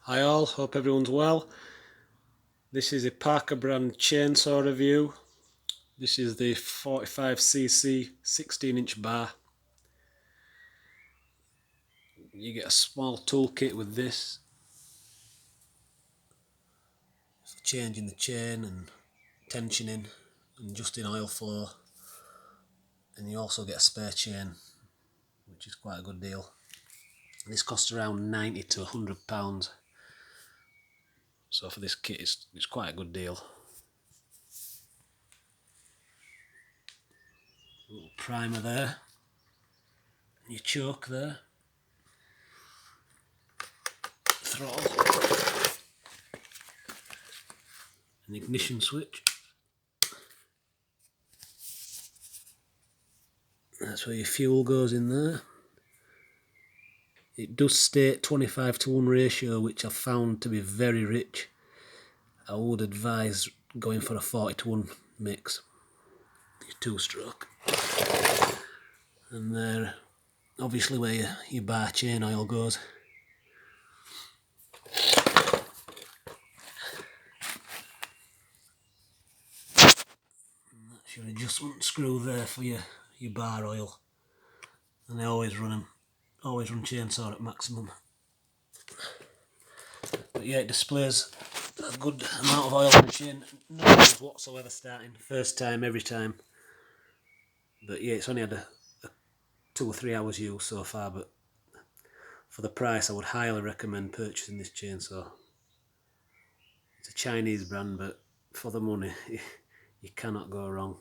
Hi all, hope everyone's well. This is a Parker brand chainsaw review. This is the 45cc 16-inch bar. You get a small toolkit with this for changing the chain and tensioning and adjusting oil flow, and you also get a spare chain, which is quite a good deal. This costs around £90 to £100, so for this kit it's quite a good deal. A little primer there, your choke there, throttle, an ignition switch. That's where your fuel goes in there. It does state 25:1 ratio, which I've found to be very rich. I would advise going for a 40:1 mix, your two-stroke. And there, obviously, where your bar chain oil goes. And that's your adjustment screw there for your bar oil. And I always run chainsaw at maximum. But yeah, it displays a good amount of oil in the chain, no issues whatsoever starting, first time, every time. But yeah, it's only had a 2 or 3 hours use so far, but for the price I would highly recommend purchasing this chainsaw. It's a Chinese brand, but for the money you cannot go wrong.